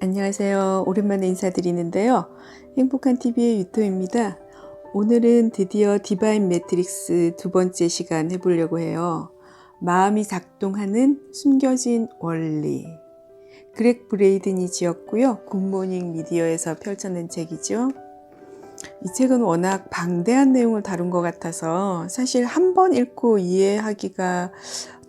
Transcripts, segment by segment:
안녕하세요. 오랜만에 인사드리는데요. 행복한 TV의 유토입니다. 오늘은 드디어 디바인 매트릭스 두 번째 시간 해보려고 해요. 마음이 작동하는 숨겨진 원리. 그렉 브레이든이 지었고요. 굿모닝 미디어에서 펼쳐낸 책이죠. 이 책은 워낙 방대한 내용을 다룬 것 같아서 사실 한 번 읽고 이해하기가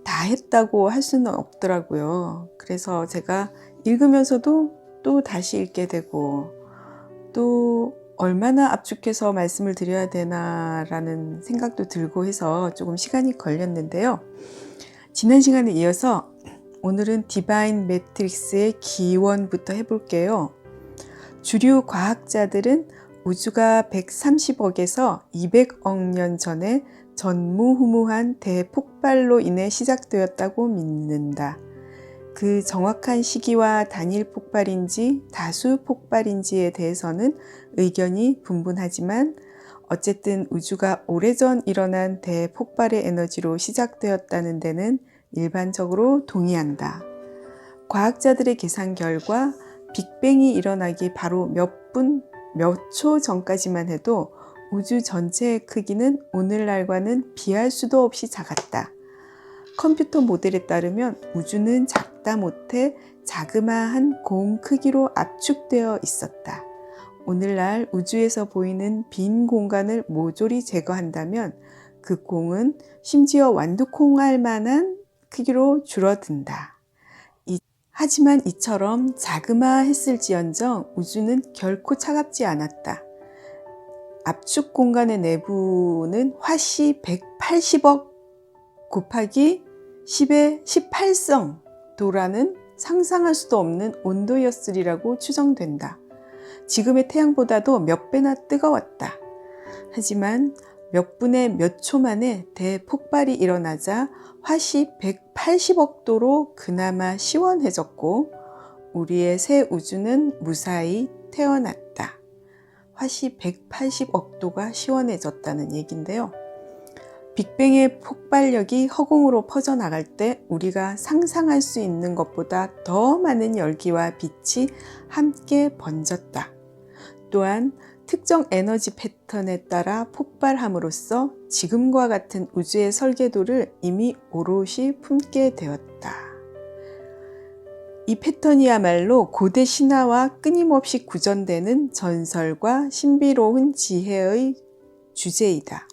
다 했다고 할 수는 없더라고요. 그래서 제가 읽으면서도 또 다시 읽게 되고 또 얼마나 압축해서 말씀을 드려야 되나라는 생각도 들고 해서 조금 시간이 걸렸는데요. 지난 시간에 이어서 오늘은 디바인 매트릭스의 기원부터 해볼게요. 주류 과학자들은 우주가 130억에서 200억 년 전에 전무후무한 대폭발로 인해 시작되었다고 믿는다. 그 정확한 시기와 단일 폭발인지 다수 폭발인지에 대해서는 의견이 분분하지만 어쨌든 우주가 오래전 일어난 대폭발의 에너지로 시작되었다는 데는 일반적으로 동의한다. 과학자들의 계산 결과 빅뱅이 일어나기 바로 몇 분, 몇 초 전까지만 해도 우주 전체의 크기는 오늘날과는 비할 수도 없이 작았다. 컴퓨터 모델에 따르면 우주는 작다 못해 자그마한 공 크기로 압축되어 있었다. 오늘날 우주에서 보이는 빈 공간을 모조리 제거한다면 그 공은 심지어 완두콩알 만한 크기로 줄어든다. 하지만 이처럼 자그마했을지언정 우주는 결코 차갑지 않았다. 압축 공간의 내부는 화씨 180억 곱하기 10의 18성도라는 상상할 수도 없는 온도였으리라고 추정된다. 지금의 태양보다도 몇 배나 뜨거웠다. 하지만 몇 분의 몇 초 만에 대폭발이 일어나자 화씨 180억 도로 그나마 시원해졌고 우리의 새 우주는 무사히 태어났다. 화씨 180억 도가 시원해졌다는 얘기인데요. 빅뱅의 폭발력이 허공으로 퍼져나갈 때 우리가 상상할 수 있는 것보다 더 많은 열기와 빛이 함께 번졌다. 또한 특정 에너지 패턴에 따라 폭발함으로써 지금과 같은 우주의 설계도를 이미 오롯이 품게 되었다. 이 패턴이야말로 고대 신화와 끊임없이 구전되는 전설과 신비로운 지혜의 주제이다.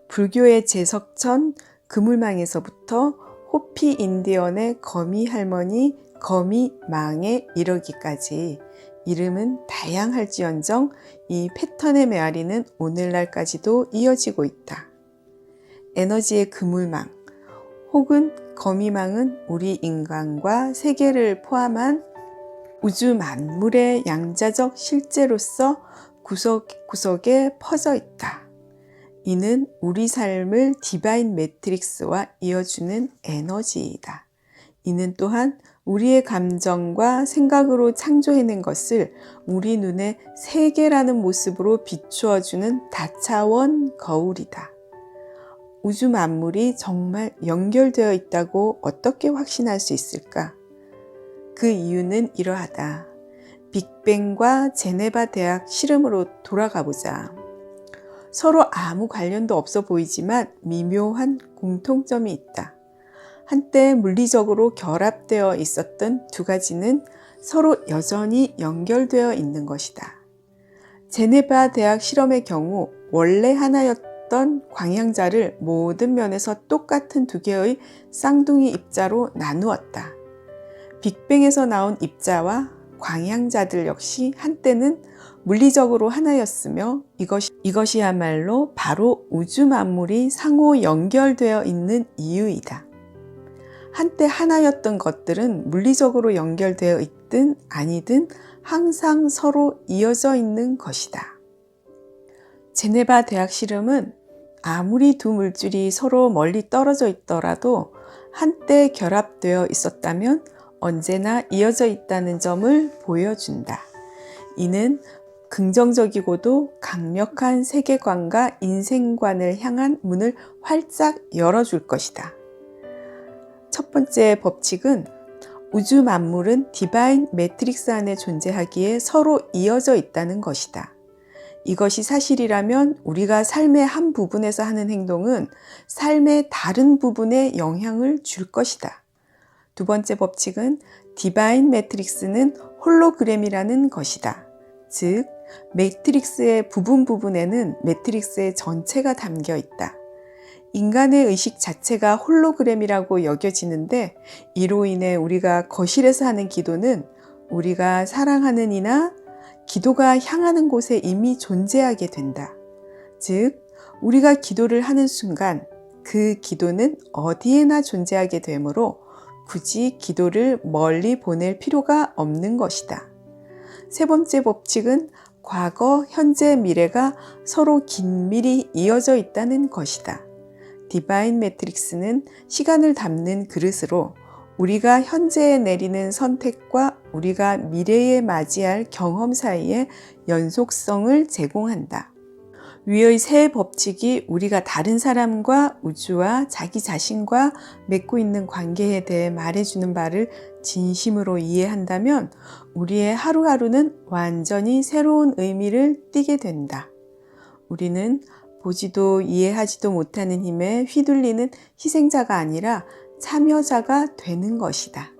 불교의 제석천 그물망에서부터 호피 인디언의 거미 할머니 거미망에 이르기까지 이름은 다양할지언정 이 패턴의 메아리는 오늘날까지도 이어지고 있다. 에너지의 그물망 혹은 거미망은 우리 인간과 세계를 포함한 우주 만물의 양자적 실제로서 구석구석에 퍼져 있다. 이는 우리 삶을 디바인 매트릭스와 이어주는 에너지이다. 이는 또한 우리의 감정과 생각으로 창조해낸 것을 우리 눈에 세계라는 모습으로 비추어주는 다차원 거울이다. 우주 만물이 정말 연결되어 있다고 어떻게 확신할 수 있을까? 그 이유는 이러하다. 빅뱅과 제네바 대학 실험으로 돌아가 보자. 서로 아무 관련도 없어 보이지만 미묘한 공통점이 있다. 한때 물리적으로 결합되어 있었던 두 가지는 서로 여전히 연결되어 있는 것이다. 제네바 대학 실험의 경우 원래 하나였던 광양자를 모든 면에서 똑같은 두 개의 쌍둥이 입자로 나누었다. 빅뱅에서 나온 입자와 광양자들 역시 한때는 물리적으로 하나였으며 이것이야말로 바로 우주 만물이 상호 연결되어 있는 이유이다. 한때 하나였던 것들은 물리적으로 연결되어 있든 아니든 항상 서로 이어져 있는 것이다. 제네바 대학 실험은 아무리 두 물질이 서로 멀리 떨어져 있더라도 한때 결합되어 있었다면 언제나 이어져 있다는 점을 보여준다. 이는 긍정적이고도 강력한 세계관과 인생관을 향한 문을 활짝 열어줄 것이다. 첫 번째 법칙은 우주 만물은 디바인 매트릭스 안에 존재하기에 서로 이어져 있다는 것이다. 이것이 사실이라면 우리가 삶의 한 부분에서 하는 행동은 삶의 다른 부분에 영향을 줄 것이다. 두 번째 법칙은 디바인 매트릭스는 홀로그램이라는 것이다. 즉, 매트릭스의 부분에는 매트릭스의 전체가 담겨 있다. 인간의 의식 자체가 홀로그램이라고 여겨지는데 이로 인해 우리가 거실에서 하는 기도는 우리가 사랑하는 이나 기도가 향하는 곳에 이미 존재하게 된다. 즉, 우리가 기도를 하는 순간 그 기도는 어디에나 존재하게 되므로 굳이 기도를 멀리 보낼 필요가 없는 것이다. 세 번째 법칙은 과거, 현재, 미래가 서로 긴밀히 이어져 있다는 것이다. 디바인 매트릭스는 시간을 담는 그릇으로 우리가 현재에 내리는 선택과 우리가 미래에 맞이할 경험 사이에 연속성을 제공한다. 위의 세 법칙이 우리가 다른 사람과 우주와 자기 자신과 맺고 있는 관계에 대해 말해주는 바를 진심으로 이해한다면 우리의 하루하루는 완전히 새로운 의미를 띠게 된다. 우리는 보지도 이해하지도 못하는 힘에 휘둘리는 희생자가 아니라 참여자가 되는 것이다.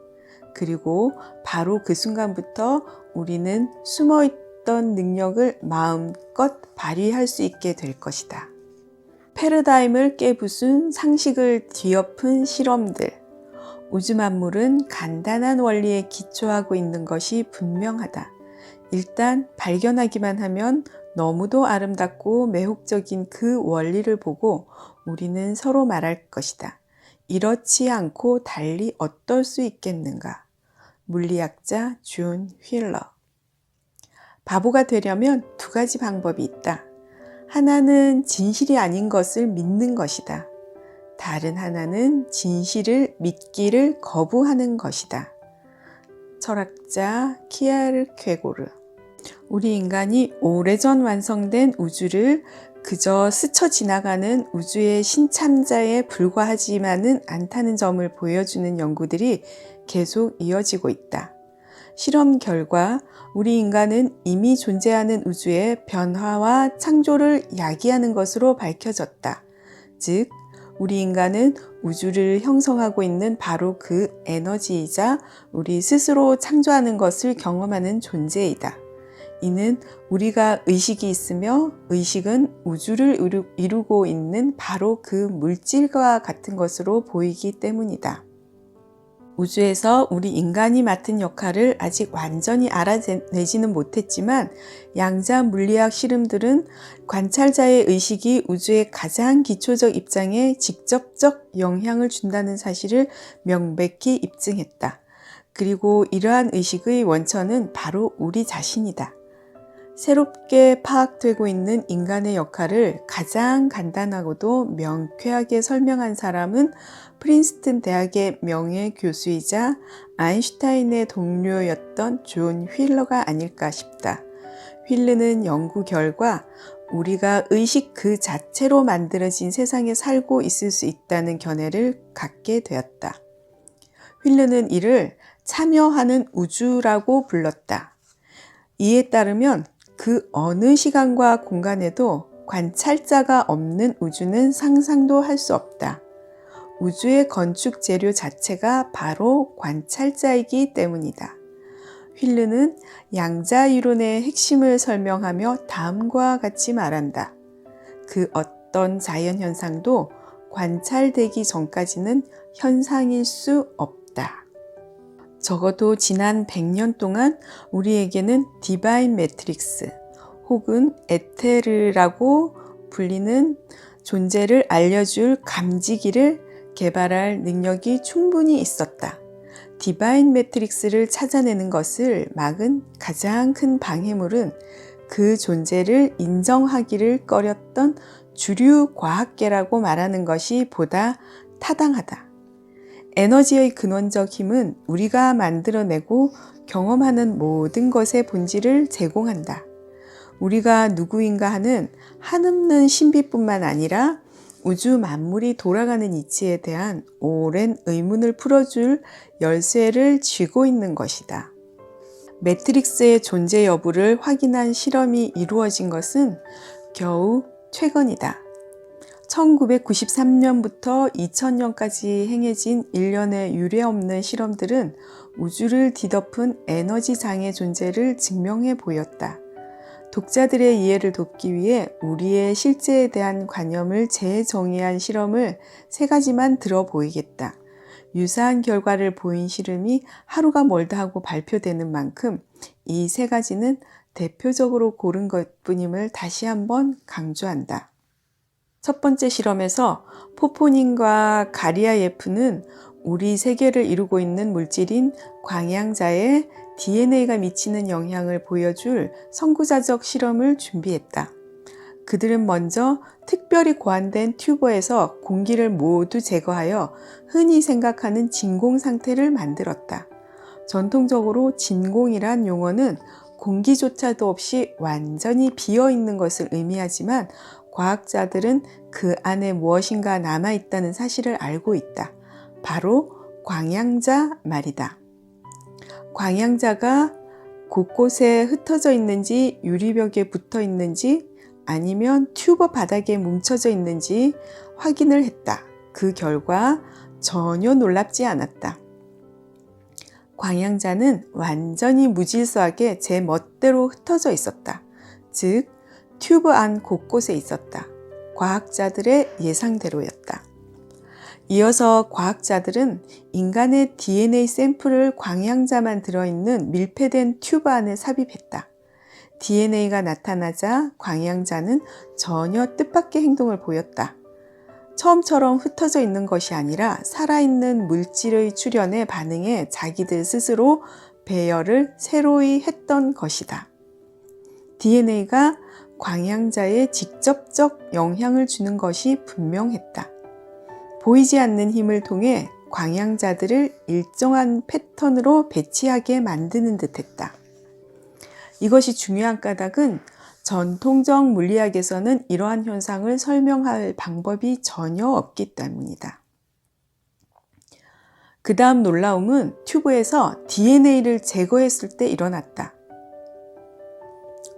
그리고 바로 그 순간부터 우리는 숨어있던 능력을 마음껏 발휘할 수 있게 될 것이다. 패러다임을 깨부순 상식을 뒤엎은 실험들. 우주 만물은 간단한 원리에 기초하고 있는 것이 분명하다. 일단 발견하기만 하면 너무도 아름답고 매혹적인 그 원리를 보고 우리는 서로 말할 것이다. 이렇지 않고 달리 어떨 수 있겠는가? 물리학자 존 휠러. 바보가 되려면 두 가지 방법이 있다. 하나는 진실이 아닌 것을 믿는 것이다. 다른 하나는 진실을 믿기를 거부하는 것이다. 철학자 키아르케고르. 우리 인간이 오래전 완성된 우주를 그저 스쳐 지나가는 우주의 신참자에 불과하지만은 않다는 점을 보여주는 연구들이 계속 이어지고 있다. 실험 결과 우리 인간은 이미 존재하는 우주의 변화와 창조를 야기하는 것으로 밝혀졌다. 즉, 우리 인간은 우주를 형성하고 있는 바로 그 에너지이자 우리 스스로 창조하는 것을 경험하는 존재이다. 이는 우리가 의식이 있으며 의식은 우주를 이루고 있는 바로 그 물질과 같은 것으로 보이기 때문이다. 우주에서 우리 인간이 맡은 역할을 아직 완전히 알아내지는 못했지만 양자 물리학 실험들은 관찰자의 의식이 우주의 가장 기초적 입장에 직접적 영향을 준다는 사실을 명백히 입증했다. 그리고 이러한 의식의 원천은 바로 우리 자신이다. 새롭게 파악되고 있는 인간의 역할을 가장 간단하고도 명쾌하게 설명한 사람은 프린스턴 대학의 명예 교수이자 아인슈타인의 동료였던 존 휠러가 아닐까 싶다. 휠러는 연구 결과 우리가 의식 그 자체로 만들어진 세상에 살고 있을 수 있다는 견해를 갖게 되었다. 휠러는 이를 참여하는 우주라고 불렀다. 이에 따르면 그 어느 시간과 공간에도 관찰자가 없는 우주는 상상도 할 수 없다. 우주의 건축 재료 자체가 바로 관찰자이기 때문이다. 휠러는 양자 이론의 핵심을 설명하며 다음과 같이 말한다. 그 어떤 자연 현상도 관찰되기 전까지는 현상일 수 없다. 적어도 지난 100년 동안 우리에게는 디바인 매트릭스 혹은 에테르라고 불리는 존재를 알려줄 감지기를 개발할 능력이 충분히 있었다. 디바인 매트릭스를 찾아내는 것을 막은 가장 큰 방해물은 그 존재를 인정하기를 꺼렸던 주류 과학계라고 말하는 것이 보다 타당하다. 에너지의 근원적 힘은 우리가 만들어내고 경험하는 모든 것의 본질을 제공한다. 우리가 누구인가 하는 한없는 신비뿐만 아니라 우주 만물이 돌아가는 이치에 대한 오랜 의문을 풀어줄 열쇠를 쥐고 있는 것이다. 매트릭스의 존재 여부를 확인한 실험이 이루어진 것은 겨우 최근이다. 1993년부터 2000년까지 행해진 일련의 유례없는 실험들은 우주를 뒤덮은 에너지 장의 존재를 증명해 보였다. 독자들의 이해를 돕기 위해 우리의 실제에 대한 관념을 재정의한 실험을 3가지만 들어 보이겠다. 유사한 결과를 보인 실험이 하루가 멀다 하고 발표되는 만큼 이 3가지는 대표적으로 고른 것뿐임을 다시 한번 강조한다. 첫 번째 실험에서 포포닌과 가리아예프는 우리 세계를 이루고 있는 물질인 광양자의 DNA가 미치는 영향을 보여줄 선구자적 실험을 준비했다. 그들은 먼저 특별히 고안된 튜버에서 공기를 모두 제거하여 흔히 생각하는 진공 상태를 만들었다. 전통적으로 진공이란 용어는 공기조차도 없이 완전히 비어 있는 것을 의미하지만 과학자들은 그 안에 무엇인가 남아있다는 사실을 알고 있다. 바로 광양자 말이다. 광양자가 곳곳에 흩어져 있는지 유리벽에 붙어 있는지 아니면 튜버 바닥에 뭉쳐져 있는지 확인을 했다. 그 결과 전혀 놀랍지 않았다. 광양자는 완전히 무질서하게 제 멋대로 흩어져 있었다. 즉, 튜브 안 곳곳에 있었다. 과학자들의 예상대로였다. 이어서 과학자들은 인간의 DNA 샘플을 광양자만 들어있는 밀폐된 튜브 안에 삽입했다. DNA가 나타나자 광양자는 전혀 뜻밖의 행동을 보였다. 처음처럼 흩어져 있는 것이 아니라 살아있는 물질의 출현에 반응해 자기들 스스로 배열을 새로이 했던 것이다. DNA가 광양자에 직접적 영향을 주는 것이 분명했다. 보이지 않는 힘을 통해 광양자들을 일정한 패턴으로 배치하게 만드는 듯했다. 이것이 중요한 까닭은 전통적 물리학에서는 이러한 현상을 설명할 방법이 전혀 없기 때문이다. 그 다음 놀라움은 튜브에서 DNA를 제거했을 때 일어났다.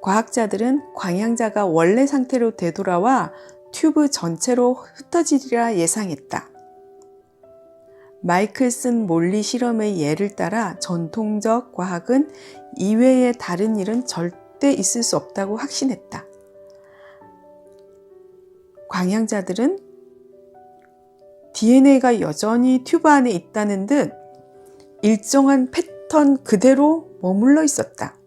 과학자들은 광양자가 원래 상태로 되돌아와 튜브 전체로 흩어지리라 예상했다. 마이클슨 몰리 실험의 예를 따라 전통적 과학은 이외의 다른 일은 절대 있을 수 없다고 확신했다. 광양자들은 DNA가 여전히 튜브 안에 있다는 듯 일정한 패턴 그대로 머물러 있었다.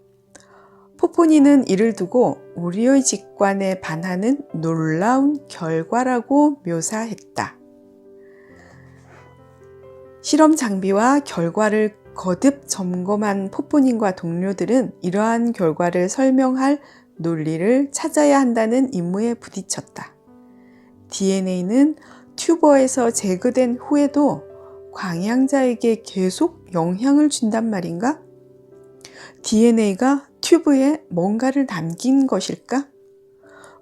포포니는 이를 두고 우리의 직관에 반하는 놀라운 결과라고 묘사했다. 실험 장비와 결과를 거듭 점검한 포포닌과 동료들은 이러한 결과를 설명할 논리를 찾아야 한다는 임무에 부딪혔다. DNA는 튜버에서 제거된 후에도 광양자에게 계속 영향을 준단 말인가? DNA가 튜브에 뭔가를 남긴 것일까?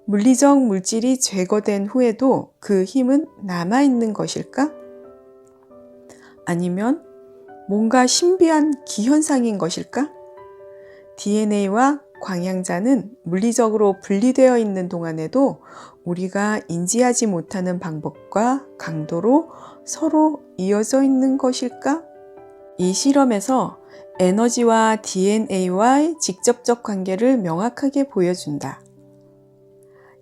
물리적 물질이 제거된 후에도 그 힘은 남아있는 것일까? 아니면 뭔가 신비한 기현상인 것일까? DNA와 광양자는 물리적으로 분리되어 있는 동안에도 우리가 인지하지 못하는 방법과 강도로 서로 이어져 있는 것일까? 이 실험에서 에너지와 DNA와의 직접적 관계를 명확하게 보여준다.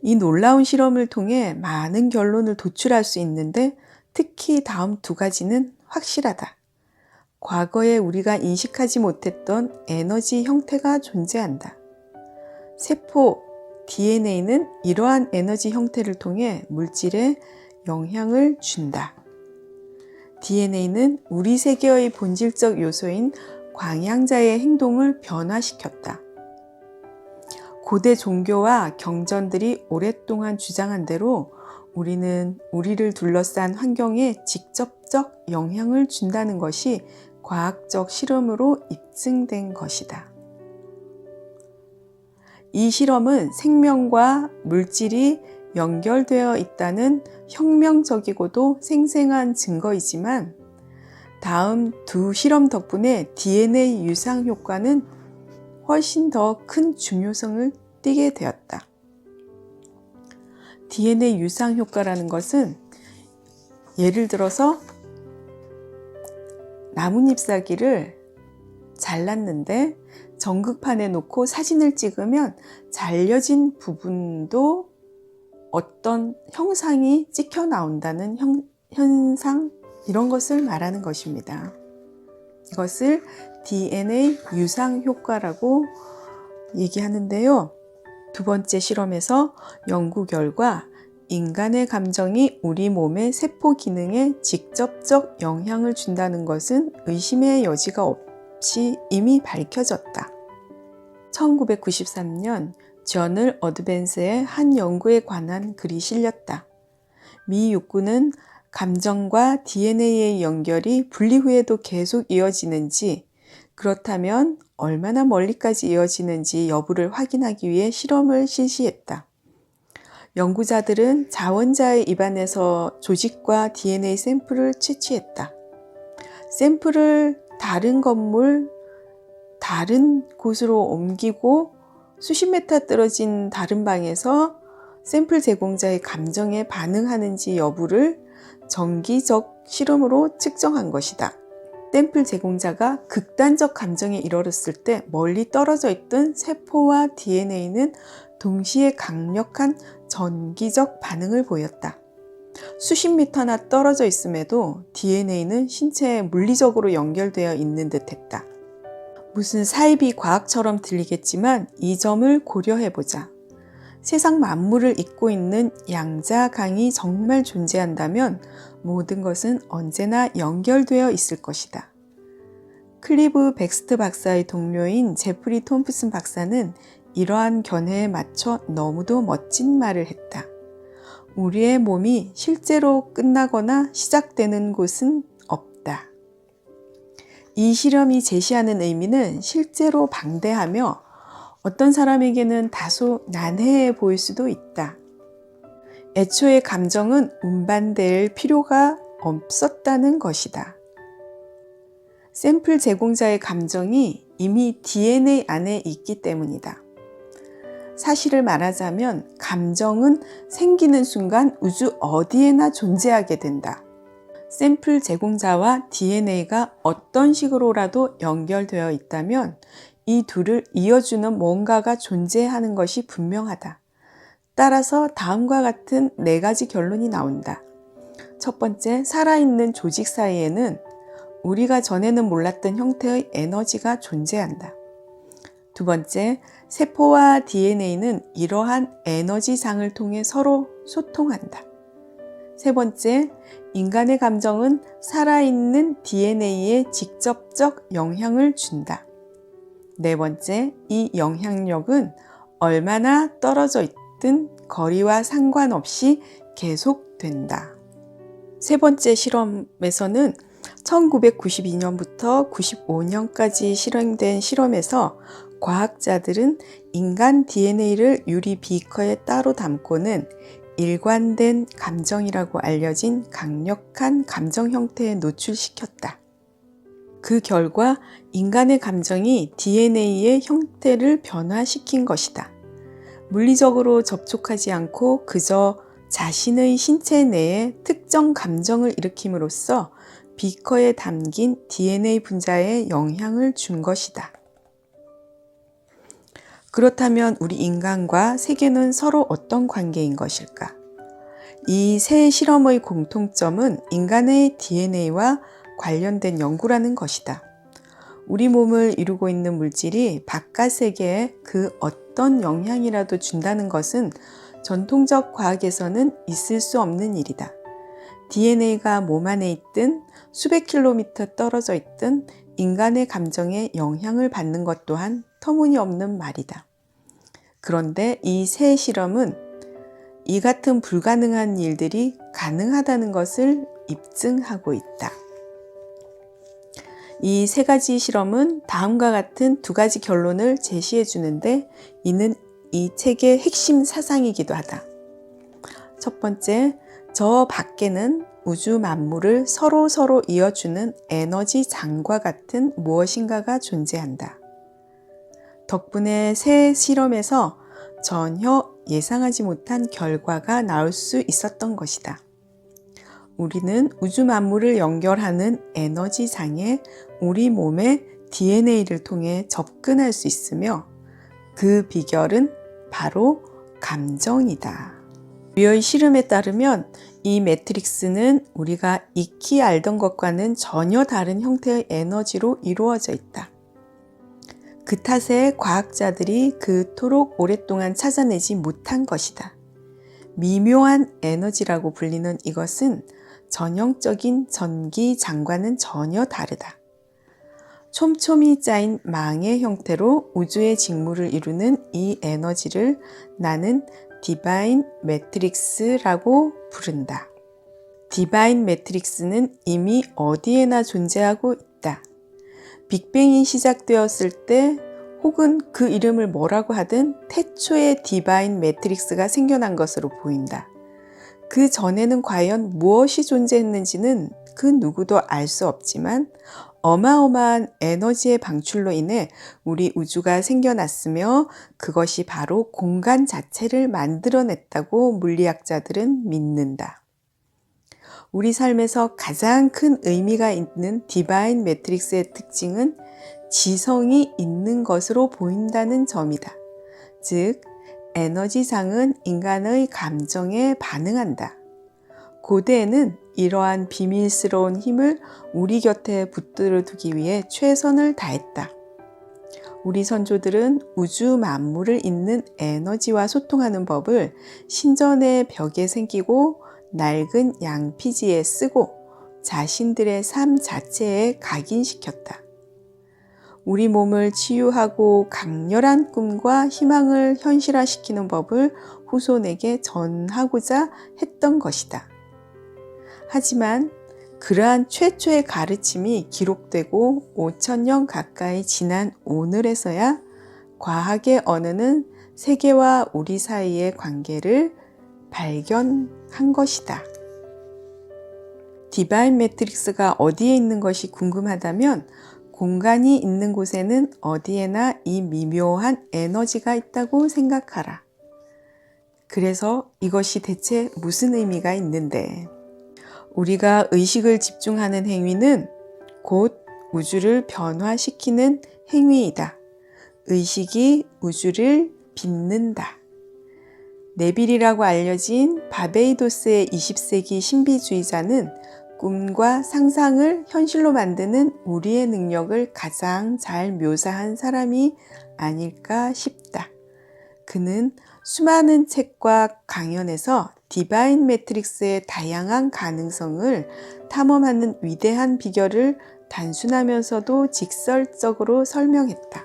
이 놀라운 실험을 통해 많은 결론을 도출할 수 있는데 특히 다음 2가지는 확실하다. 과거에 우리가 인식하지 못했던 에너지 형태가 존재한다. 세포, DNA는 이러한 에너지 형태를 통해 물질에 영향을 준다. DNA는 우리 세계의 본질적 요소인 광양자의 행동을 변화시켰다. 고대 종교와 경전들이 오랫동안 주장한 대로 우리는 우리를 둘러싼 환경에 직접적 영향을 준다는 것이 과학적 실험으로 입증된 것이다. 이 실험은 생명과 물질이 연결되어 있다는 혁명적이고도 생생한 증거이지만 다음 두 실험 덕분에 DNA 유상 효과는 훨씬 더 큰 중요성을 띠게 되었다. DNA 유상 효과라는 것은 예를 들어서 나뭇잎사귀를 잘랐는데 전극판에 놓고 사진을 찍으면 잘려진 부분도 어떤 형상이 찍혀 나온다는 현상, 이런 것을 말하는 것입니다. 이것을 DNA 유상 효과라고 얘기하는데요. 두 번째 실험에서 연구 결과 인간의 감정이 우리 몸의 세포 기능에 직접적 영향을 준다는 것은 의심의 여지가 없이 이미 밝혀졌다. 1993년 저널 어드밴스의 한 연구에 관한 글이 실렸다. 미 육군은 감정과 DNA의 연결이 분리 후에도 계속 이어지는지, 그렇다면 얼마나 멀리까지 이어지는지 여부를 확인하기 위해 실험을 실시했다. 연구자들은 자원자의 입안에서 조직과 DNA 샘플을 채취했다. 샘플을 다른 건물, 다른 곳으로 옮기고 수십 미터 떨어진 다른 방에서 샘플 제공자의 감정에 반응하는지 여부를 정기적 실험으로 측정한 것이다. 샘플 제공자가 극단적 감정에 이르렀을 때 멀리 떨어져 있던 세포와 DNA는 동시에 강력한 전기적 반응을 보였다. 수십 미터나 떨어져 있음에도 DNA는 신체에 물리적으로 연결되어 있는 듯했다. 무슨 사이비 과학처럼 들리겠지만 이 점을 고려해보자. 세상 만물을 잇고 있는 양자강이 정말 존재한다면 모든 것은 언제나 연결되어 있을 것이다. 클리브 백스트 박사의 동료인 제프리 톰프슨 박사는 이러한 견해에 맞춰 너무도 멋진 말을 했다. 우리의 몸이 실제로 끝나거나 시작되는 곳은 없다. 이 실험이 제시하는 의미는 실제로 방대하며 어떤 사람에게는 다소 난해해 보일 수도 있다. 애초에 감정은 운반될 필요가 없었다는 것이다. 샘플 제공자의 감정이 이미 DNA 안에 있기 때문이다. 사실을 말하자면 감정은 생기는 순간 우주 어디에나 존재하게 된다. 샘플 제공자와 DNA가 어떤 식으로라도 연결되어 있다면 이 둘을 이어주는 뭔가가 존재하는 것이 분명하다. 따라서 다음과 같은 4가지 결론이 나온다. 첫 번째, 살아있는 조직 사이에는 우리가 전에는 몰랐던 형태의 에너지가 존재한다. 두 번째, 세포와 DNA는 이러한 에너지상을 통해 서로 소통한다. 세 번째, 인간의 감정은 살아있는 DNA에 직접적 영향을 준다. 네 번째, 이 영향력은 얼마나 떨어져 있든 거리와 상관없이 계속된다. 세 번째 실험에서는 1992년부터 95년까지 실행된 실험에서 과학자들은 인간 DNA를 유리 비커에 따로 담고는 일관된 감정이라고 알려진 강력한 감정 형태에 노출시켰다. 그 결과 인간의 감정이 DNA의 형태를 변화시킨 것이다. 물리적으로 접촉하지 않고 그저 자신의 신체 내에 특정 감정을 일으킴으로써 비커에 담긴 DNA 분자에 영향을 준 것이다. 그렇다면 우리 인간과 세계는 서로 어떤 관계인 것일까? 이 세 실험의 공통점은 인간의 DNA와 관련된 연구라는 것이다. 우리 몸을 이루고 있는 물질이 바깥 세계에 그 어떤 영향이라도 준다는 것은 전통적 과학에서는 있을 수 없는 일이다. DNA가 몸 안에 있든 수백 킬로미터 떨어져 있든 인간의 감정에 영향을 받는 것 또한 터무니없는 말이다. 그런데 이 세 실험은 이 같은 불가능한 일들이 가능하다는 것을 입증하고 있다. 이 세 가지 실험은 다음과 같은 2가지 결론을 제시해 주는데 이는 이 책의 핵심 사상이기도 하다. 첫 번째, 저 밖에는 우주 만물을 서로 이어주는 에너지 장과 같은 무엇인가가 존재한다. 덕분에 새 실험에서 전혀 예상하지 못한 결과가 나올 수 있었던 것이다. 우리는 우주 만물을 연결하는 에너지 장에 우리 몸의 DNA를 통해 접근할 수 있으며 그 비결은 바로 감정이다. 류의 실험에 따르면 이 매트릭스는 우리가 익히 알던 것과는 전혀 다른 형태의 에너지로 이루어져 있다. 그 탓에 과학자들이 그토록 오랫동안 찾아내지 못한 것이다. 미묘한 에너지라고 불리는 이것은 전형적인 전기장과는 전혀 다르다. 촘촘히 짜인 망의 형태로 우주의 직무를 이루는 이 에너지를 나는 디바인 매트릭스라고 부른다. 디바인 매트릭스는 이미 어디에나 존재하고 있다. 빅뱅이 시작되었을 때 혹은 그 이름을 뭐라고 하든 태초의 디바인 매트릭스가 생겨난 것으로 보인다. 그 전에는 과연 무엇이 존재했는지는 그 누구도 알 수 없지만 어마어마한 에너지의 방출로 인해 우리 우주가 생겨났으며 그것이 바로 공간 자체를 만들어냈다고 물리학자들은 믿는다. 우리 삶에서 가장 큰 의미가 있는 디바인 매트릭스의 특징은 지성이 있는 것으로 보인다는 점이다. 즉, 에너지장은 인간의 감정에 반응한다. 고대에는 이러한 비밀스러운 힘을 우리 곁에 붙들어 두기 위해 최선을 다했다. 우리 선조들은 우주 만물을 잇는 에너지와 소통하는 법을 신전의 벽에 새기고 낡은 양피지에 쓰고 자신들의 삶 자체에 각인시켰다. 우리 몸을 치유하고 강렬한 꿈과 희망을 현실화시키는 법을 후손에게 전하고자 했던 것이다. 하지만 그러한 최초의 가르침이 기록되고 5,000년 가까이 지난 오늘에서야 과학의 언어는 세계와 우리 사이의 관계를 발견한 것이다. 디바인 매트릭스가 어디에 있는 것이 궁금하다면 공간이 있는 곳에는 어디에나 이 미묘한 에너지가 있다고 생각하라. 그래서 이것이 대체 무슨 의미가 있는데? 우리가 의식을 집중하는 행위는 곧 우주를 변화시키는 행위이다. 의식이 우주를 빚는다. 네빌이라고 알려진 바베이도스의 20세기 신비주의자는 꿈과 상상을 현실로 만드는 우리의 능력을 가장 잘 묘사한 사람이 아닐까 싶다. 그는 수많은 책과 강연에서 디바인 매트릭스의 다양한 가능성을 탐험하는 위대한 비결을 단순하면서도 직설적으로 설명했다.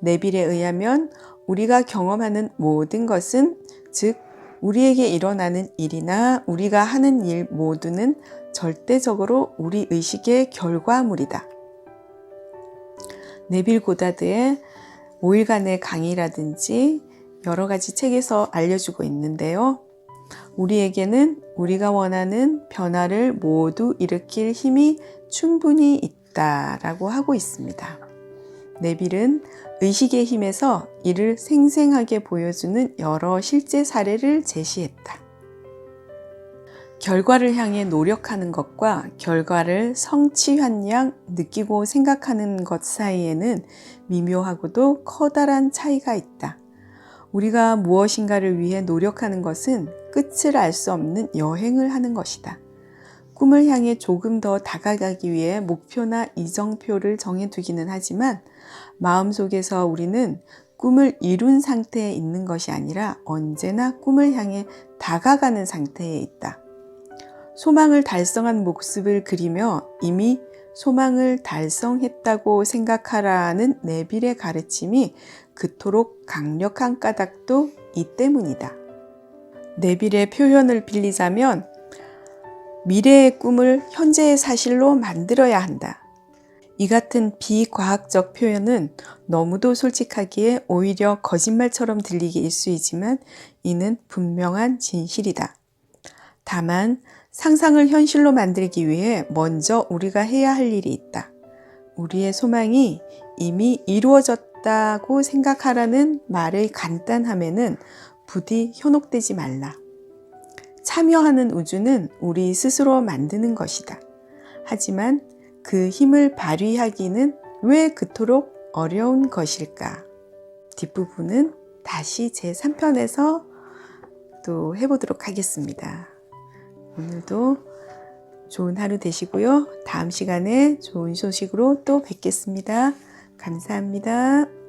네빌에 의하면 우리가 경험하는 모든 것은, 즉 우리에게 일어나는 일이나 우리가 하는 일 모두는 절대적으로 우리 의식의 결과물이다. 네빌 고다드의 5일간의 강의라든지 여러 가지 책에서 알려주고 있는데요. 우리에게는 우리가 원하는 변화를 모두 일으킬 힘이 충분히 있다라고 하고 있습니다. 네빌은 의식의 힘에서 이를 생생하게 보여주는 여러 실제 사례를 제시했다. 결과를 향해 노력하는 것과 결과를 성취한 양 느끼고 생각하는 것 사이에는 미묘하고도 커다란 차이가 있다. 우리가 무엇인가를 위해 노력하는 것은 끝을 알 수 없는 여행을 하는 것이다. 꿈을 향해 조금 더 다가가기 위해 목표나 이정표를 정해두기는 하지만 마음속에서 우리는 꿈을 이룬 상태에 있는 것이 아니라 언제나 꿈을 향해 다가가는 상태에 있다. 소망을 달성한 모습을 그리며 이미 소망을 달성했다고 생각하라는 네빌의 가르침이 그토록 강력한 까닭도 이 때문이다. 네빌의 표현을 빌리자면 미래의 꿈을 현재의 사실로 만들어야 한다. 이 같은 비과학적 표현은 너무도 솔직하기에 오히려 거짓말처럼 들리기 일쑤이지만 이는 분명한 진실이다. 다만 상상을 현실로 만들기 위해 먼저 우리가 해야 할 일이 있다. 우리의 소망이 이미 이루어졌다고 생각하라는 말의 간단함에는 부디 현혹되지 말라. 참여하는 우주는 우리 스스로 만드는 것이다. 하지만 그 힘을 발휘하기는 왜 그토록 어려운 것일까? 뒷부분은 다시 제3편에서 또 해보도록 하겠습니다. 오늘도 좋은 하루 되시고요. 다음 시간에 좋은 소식으로 또 뵙겠습니다. 감사합니다.